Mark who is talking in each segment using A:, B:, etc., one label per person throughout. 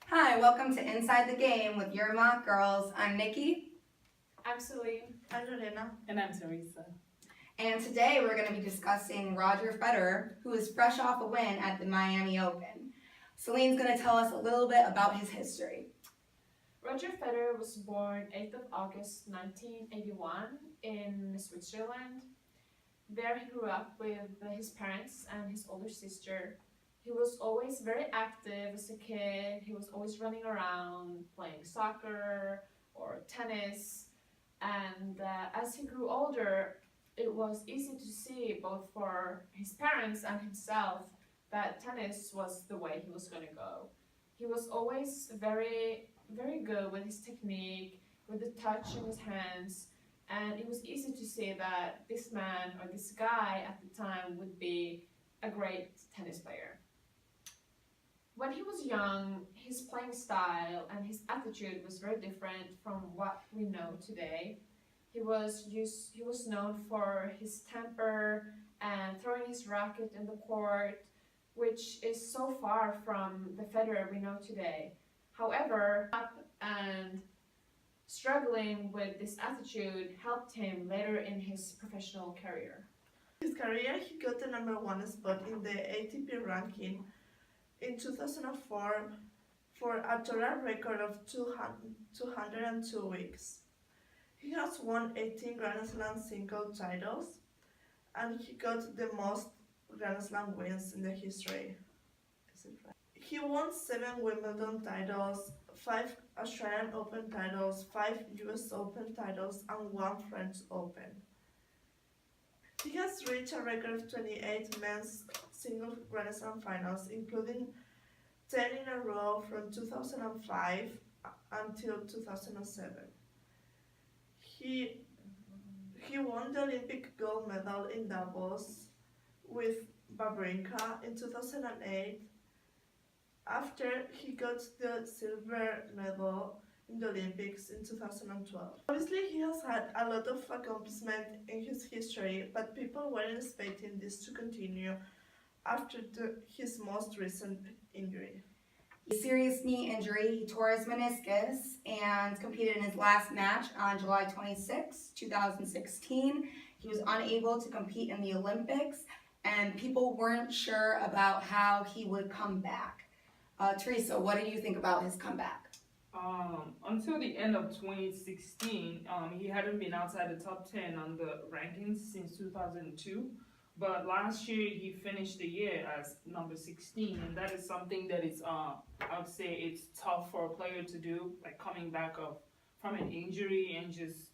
A: Hi, welcome to Inside the Game with your mock girls. I'm Nikki.
B: I'm Celine.
C: I'm Lorena.
D: And I'm Teresa.
A: And today we're going to be discussing Roger Federer, who is fresh off a win at the Miami Open. Celine's going to tell us a little bit about his history.
B: Roger Federer was born 8th of August 1981 in Switzerland. There he grew up with his parents and his older sister. He was always very active as a kid. He was always running around, playing soccer or tennis. And as he grew older, it was easy to see, both for his parents and himself, that tennis was the way he was going to go. He was always very, very good with his technique, with the touch in his hands, and it was easy to see that this man or this guy at the time would be a great tennis player. When he was young, his playing style and his attitude was very different from what we know today. He was known for his temper and throwing his racket in the court, which is so far from the Federer we know today. However, and struggling with this attitude helped him later in his professional career.
C: In his career, he got the #1 spot in the ATP ranking in 2004 for a total record of 202 weeks. He has won 18 Grand Slam single titles, and he got the most Grand Slam wins in the history. Is it right? He won 7 Wimbledon titles, 5 Australian Open titles, 5 US Open titles, and 1 French Open. He has reached a record of 28 men's single Grand Slam finals, including 10 in a row from 2005 until 2007. He won the Olympic gold medal in doubles with Wawrinka in 2008, after he got the silver medal in the Olympics in 2012. Obviously, he has had a lot of accomplishment in his history, but people weren't expecting this to continue after his most recent injury.
A: A serious knee injury, he tore his meniscus and competed in his last match on July 26, 2016. He was unable to compete in the Olympics, and people weren't sure about how he would come back. Teresa, what do you think about his comeback?
D: Until the end of 2016, he hadn't been outside the top 10 on the rankings since 2002. But last year, he finished the year as number 16, and that is something that is, I would say it's tough for a player to do, like coming back from an injury and just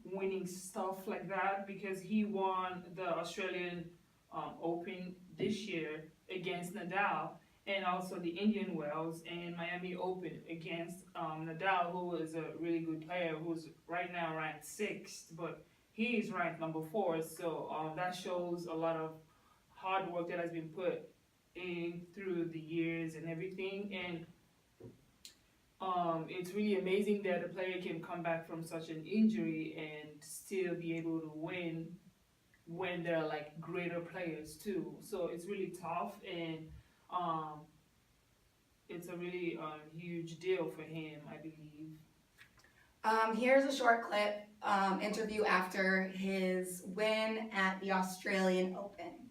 D: winning stuff like that, because he won the Australian Open this year against Nadal, and also the Indian Wells and Miami Open against Nadal, who is a really good player, who's right now ranked 6th, but he is ranked number 4, so that shows a lot of hard work that has been put in through the years and everything, and it's really amazing that a player can come back from such an injury and still be able to win when they're like greater players too. So it's really tough, and it's a really huge deal for him, I believe.
A: Here's a short clip, interview after his win at the Australian Open.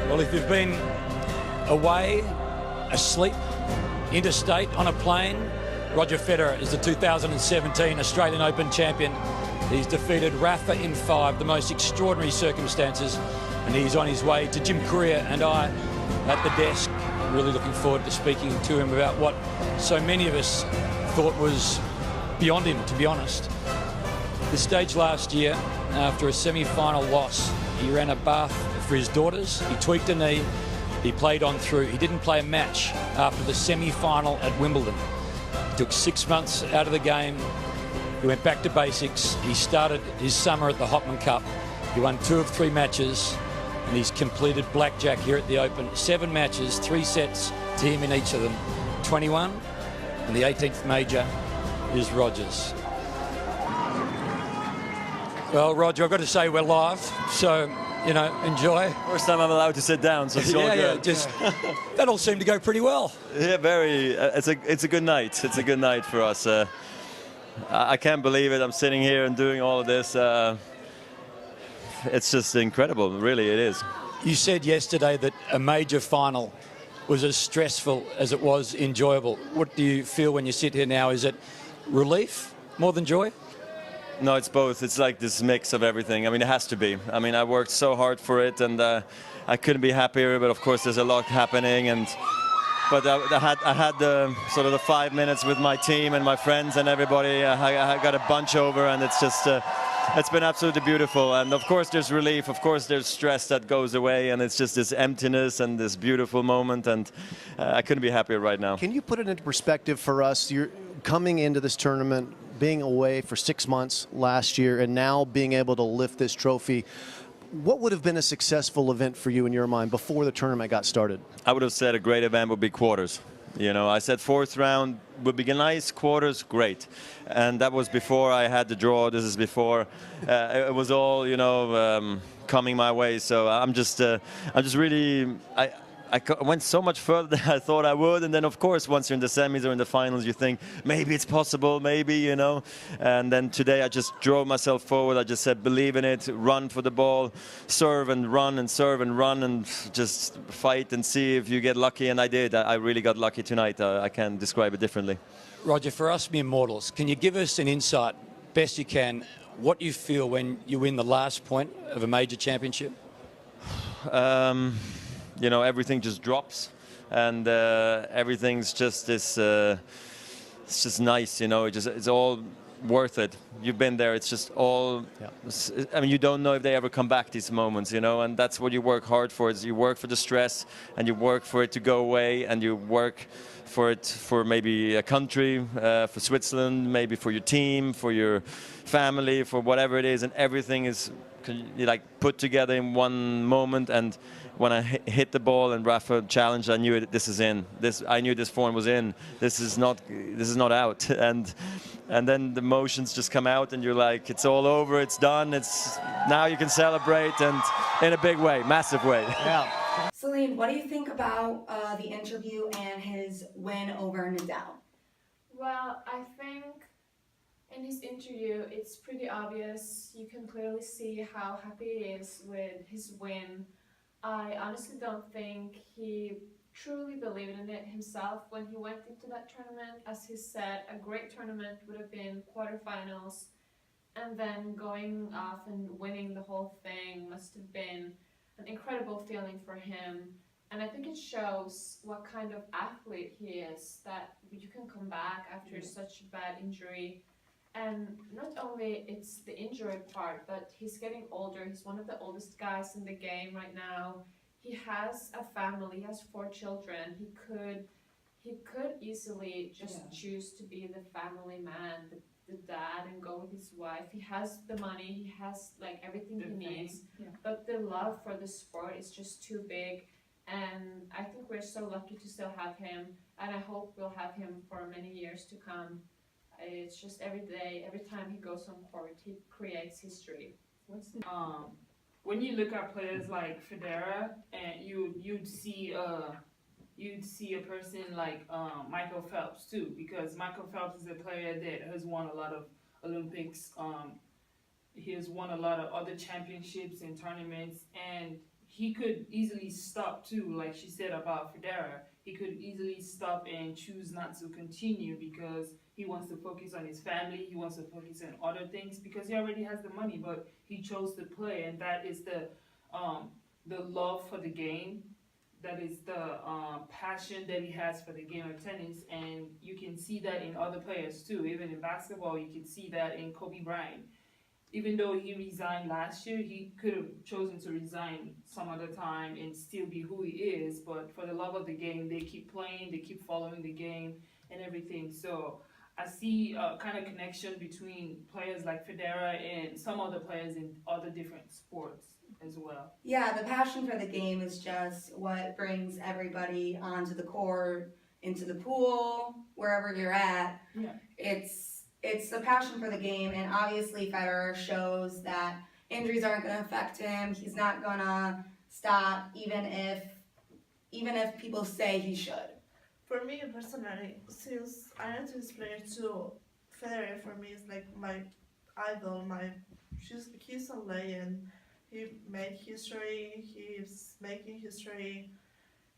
E: Well, if you've been away, asleep, interstate, on a plane, Roger Federer is the 2017 Australian Open champion. He's defeated Rafa in 5, the most extraordinary circumstances, and he's on his way to Jim Courier and I at the desk. Really looking forward to speaking to him about what so many of us thought was beyond him, to be honest. This stage last year, after a semi-final loss, he ran a bath for his daughters, he tweaked a knee, he played on through. He didn't play a match after the semi-final at Wimbledon. He took 6 months out of the game. He went back to basics. He started his summer at the Hopman Cup. He won 2 of 3 matches. And he's completed blackjack here at the Open. 7 matches, 3 sets to him in each of them. 21, and the 18th major is Roger's. Well, Roger, I've got to say we're live, so you know, enjoy?
F: First time I'm allowed to sit down, so it's all
E: Yeah,
F: good.
E: just that all seemed to go pretty well.
F: Yeah, very. It's a good night. It's a good night for us. I can't believe it. I'm sitting here and doing all of this. It's just incredible. Really, it is.
E: You said yesterday that a major final was as stressful as it was enjoyable. What do you feel when you sit here now? Is it relief more than joy?
F: No, it's both. It's like this mix of everything. I mean, it has to be. I mean, I worked so hard for it, and I couldn't be happier. But of course, there's a lot happening, but I had the sort of the 5 minutes with my team and my friends and everybody. I got a bunch over, and it's just it's been absolutely beautiful. And of course, there's relief. Of course, there's stress that goes away, and it's just this emptiness and this beautiful moment. And I couldn't be happier right now.
G: Can you put it into perspective for us? You're coming into this tournament, being away for 6 months last year, and now being able to lift this trophy. What would have been a successful event for you in your mind before the tournament got started?
F: I would have said a great event would be quarters. You know, I said fourth round would be nice, quarters, great. And that was before I had the draw. This is before it was all, you know, coming my way. So I'm just really, I went so much further than I thought I would. And then, of course, once you're in the semis or in the finals, you think, maybe it's possible, maybe, you know. And then today I just drove myself forward. I just said, believe in it, run for the ball, serve and run and serve and run and just fight and see if you get lucky. And I did. I really got lucky tonight. I can't describe it differently.
E: Roger, for us mere mortals, can you give us an insight, best you can, what you feel when you win the last point of a major championship?
F: You know, everything just drops, and everything's just this. It's just nice, you know. It's all worth it. You've been there. It's just all. Yeah. I mean, you don't know if they ever come back, these moments, you know. And that's what you work hard for. Is you work for the stress, and you work for it to go away, and you work for it for maybe a country, for Switzerland, maybe for your team, for your family, for whatever it is, and everything is like put together in one moment. And when I hit the ball and Rafa challenged, I knew this is in. I knew this form was in. This is not out. And then the emotions just come out, and you're like, it's all over, it's done. It's now you can celebrate, and in a big way, massive way.
G: Yeah.
A: Celine, what do you think about the interview and his win over Nadal?
B: Well, I think in his interview, it's pretty obvious. You can clearly see how happy he is with his win. I honestly don't think he truly believed in it himself when he went into that tournament. As he said, a great tournament would have been quarterfinals, and then going off and winning the whole thing must have been an incredible feeling for him. And I think it shows what kind of athlete he is, that you can come back after such a bad injury. And not only it's the injury part, but he's getting older. He's one of the oldest guys in the game right now. He has a family. He has 4 children. He could easily just choose to be the family man, the dad, and go with his wife. He has the money. He has like everything he needs. Yeah. But the love for the sport is just too big. And I think we're so lucky to still have him. And I hope we'll have him for many years to come. It's just every day, every time he goes on court, he creates history.
D: When you look at players like Federer, and you'd see a person like Michael Phelps too, because Michael Phelps is a player that has won a lot of Olympics. He has won a lot of other championships and tournaments, and he could easily stop too, like she said about Federer. He could easily stop and choose not to continue because he wants to focus on his family, he wants to focus on other things because he already has the money, but he chose to play, and that is the love for the game. That is the passion that he has for the game of tennis, and you can see that in other players too. Even in basketball, you can see that in Kobe Bryant. Even though he resigned last year, he could have chosen to resign some other time and still be who he is. But for the love of the game, they keep playing, they keep following the game and everything. So I see a kind of connection between players like Federer and some other players in other different sports as well.
A: Yeah, the passion for the game is just what brings everybody onto the court, into the pool, wherever you're at.
D: Yeah.
A: It's the passion for the game, and obviously Federer shows that injuries aren't going to affect him. He's not going to stop, even if people say he should.
C: For me personally, since I know this player too, Federer for me is like my idol. He's a legend. He made history. He's making history.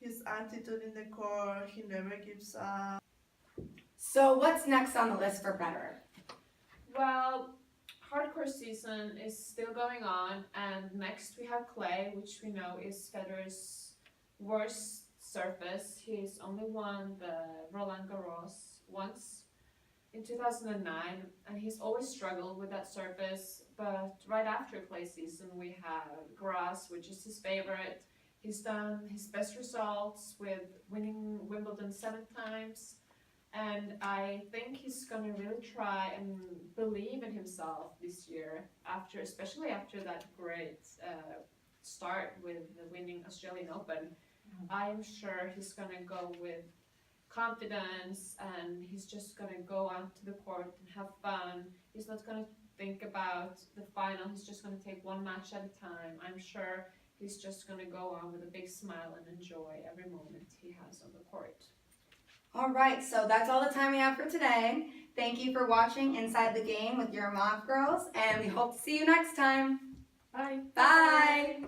C: His attitude in the court, he never gives up.
A: So what's next on the list for Federer?
B: Well, hardcore season is still going on, and next we have clay, which we know is Federer's worst surface. He's only won the Roland Garros once in 2009, and he's always struggled with that surface. But right after clay season, we have grass, which is his favorite. He's done his best results with winning Wimbledon 7 times. And I think he's going to really try and believe in himself this year, especially after that great start with winning Australian Open. I'm sure he's going to go with confidence, and he's just going to go out to the court and have fun. He's not going to think about the final. He's just going to take one match at a time. I'm sure he's just going to go on with a big smile and enjoy every moment he has on the court.
A: All right, so that's all the time we have for today. Thank you for watching Inside the Game with your Mock Girls, and we hope to see you next time.
B: Bye.
A: Bye.